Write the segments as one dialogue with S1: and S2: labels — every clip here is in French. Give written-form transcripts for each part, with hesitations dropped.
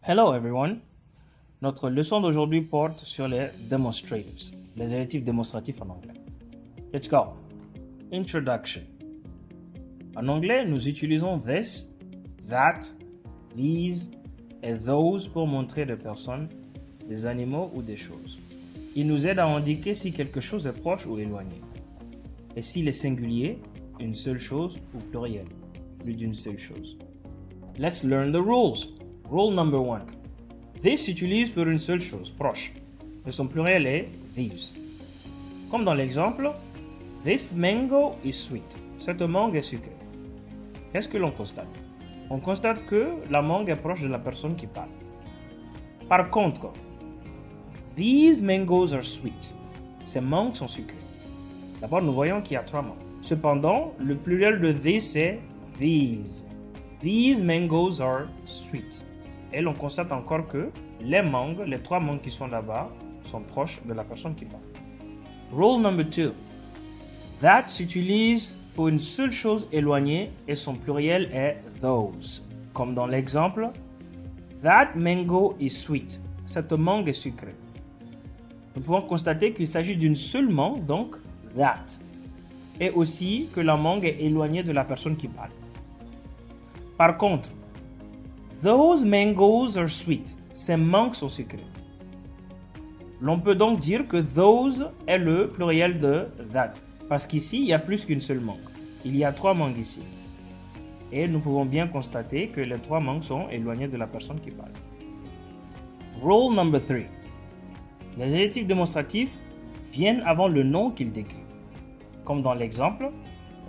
S1: Hello everyone. Notre leçon d'aujourd'hui porte sur les demonstratives, les adjectifs démonstratifs en anglais. Let's go. Introduction. En anglais, nous utilisons this, that, these et those pour montrer des personnes, des animaux ou des choses. Ils nous aident à indiquer si quelque chose est proche ou éloigné. Et s'il est singulier, une seule chose ou pluriel, plus d'une seule chose. Let's learn the rules. Rule number 1. This s'utilise pour une seule chose, proche. Et son pluriel est these. Comme dans l'exemple, this mango is sweet. Cette mangue est sucrée. Qu'est-ce que l'on constate? On constate que la mangue est proche de la personne qui parle. Par contre, these mangoes are sweet. Ces mangues sont sucrées. D'abord, nous voyons qu'il y a 3 mangues. Cependant, le pluriel de this est these. These mangoes are sweet. Et l'on constate encore que les 3 mangues qui sont là-bas, sont proches de la personne qui parle. Rule number 2. That s'utilise pour une seule chose éloignée et son pluriel est those. Comme dans l'exemple, that mango is sweet. Cette mangue est sucrée. Nous pouvons constater qu'il s'agit d'une seule mangue, donc that. Et aussi que la mangue est éloignée de la personne qui parle. Par contre, those mangoes are sweet. Ces mangues sont sucrées. L'on peut donc dire que those est le pluriel de that. Parce qu'ici, il y a plus qu'une seule mangue. Il y a 3 mangues ici. Et nous pouvons bien constater que les 3 mangues sont éloignées de la personne qui parle. Rule number 3. Les adjectifs démonstratifs viennent avant le nom qu'ils décrivent. Comme dans l'exemple,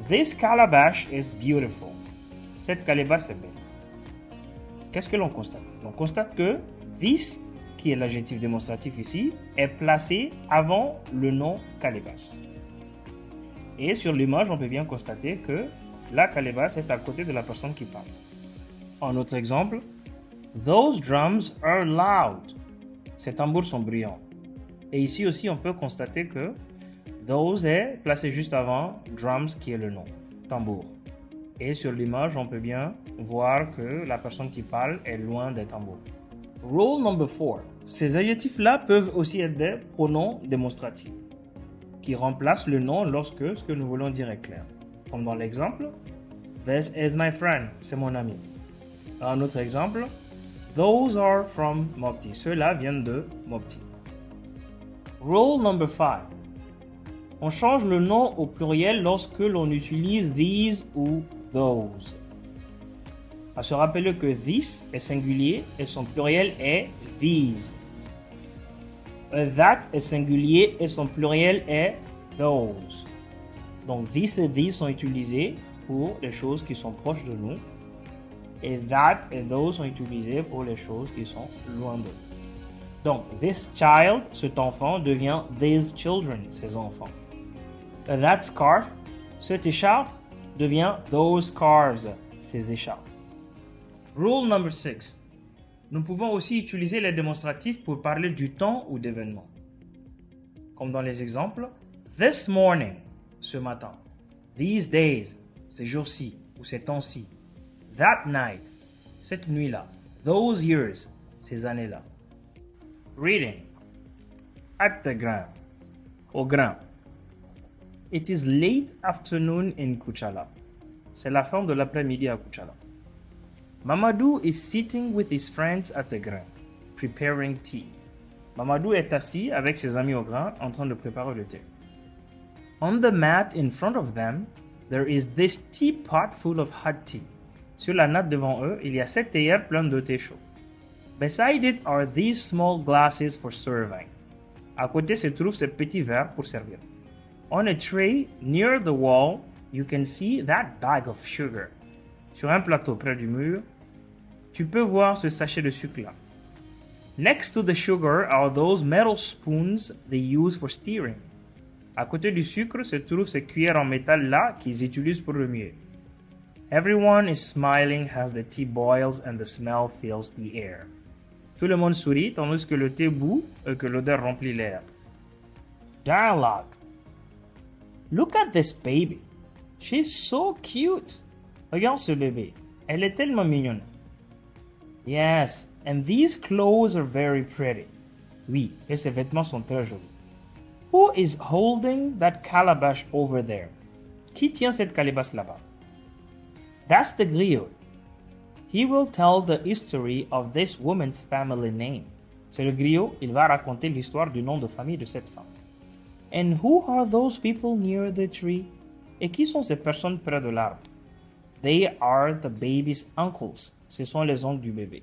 S1: this calabash is beautiful. Cette calebasse est belle. Qu'est-ce que l'on constate? On constate que this, qui est l'adjectif démonstratif ici, est placé avant le nom calebasse. Et sur l'image, on peut bien constater que la calebasse est à côté de la personne qui parle. Un autre exemple, those drums are loud. Ces tambours sont bruyants. Et ici aussi, on peut constater que those est placé juste avant drums, qui est le nom, tambour. Et sur l'image, on peut bien voir que la personne qui parle est loin des tambours. Rule number 4. Ces adjectifs-là peuvent aussi être des pronoms démonstratifs qui remplacent le nom lorsque ce que nous voulons dire est clair. Comme dans l'exemple, this is my friend, c'est mon ami. Un autre exemple, those are from Mopti, ceux-là viennent de Mopti. Rule number 5. On change le nom au pluriel lorsque l'on utilise these ou those. À se rappeler que this est singulier et son pluriel est these. That est singulier et son pluriel est those. Donc this et these sont utilisés pour les choses qui sont proches de nous. Et that et those sont utilisés pour les choses qui sont loin de nous. Donc this child, cet enfant, devient these children, ces enfants. That scarf, cette écharpe, devient those scarves, ces écharpes. Rule number 6. Nous pouvons aussi utiliser les démonstratifs pour parler du temps ou d'événements. Comme dans les exemples, this morning, ce matin. These days, ces jours-ci ou ces temps-ci. That night, cette nuit-là. Those years, ces années-là. Reading. At the grain, au grain. It is late afternoon in Kuchala. C'est la fin de l'après-midi à Kuchala. Mamadou is sitting with his friends at the grain, preparing tea. Mamadou est assis avec ses amis au grain en train de préparer le thé. On the mat in front of them, there is this teapot full of hot tea. Sur la natte devant eux, il y a cette théière pleine de thé chaud. Beside it are these small glasses for serving. À côté se trouvent ces petits verres pour servir. On a tray near the wall, you can see that bag of sugar. Sur un plateau près du mur, tu peux voir ce sachet de sucre-là. Next to the sugar are those metal spoons they use for stirring. À côté du sucre se trouvent ces cuillères en métal-là qu'ils utilisent pour remuer. Everyone is smiling as the tea boils and the smell fills the air. Tout le monde sourit tandis que le thé bout et que l'odeur remplit l'air. Dialogue. Look at this baby. She's so cute. Regarde ce bébé. Elle est tellement mignonne. Yes, And these clothes are very pretty. Oui, et ces vêtements sont très jolis. Who is holding that calabash over there? Qui tient cette calebasse là-bas? That's the griot. He will tell the history of this woman's family name. C'est le griot, il va raconter l'histoire du nom de famille de cette femme. And who are those people near the tree? Et qui sont ces personnes près de l'arbre? They are the baby's uncles. Ce sont les oncles du bébé.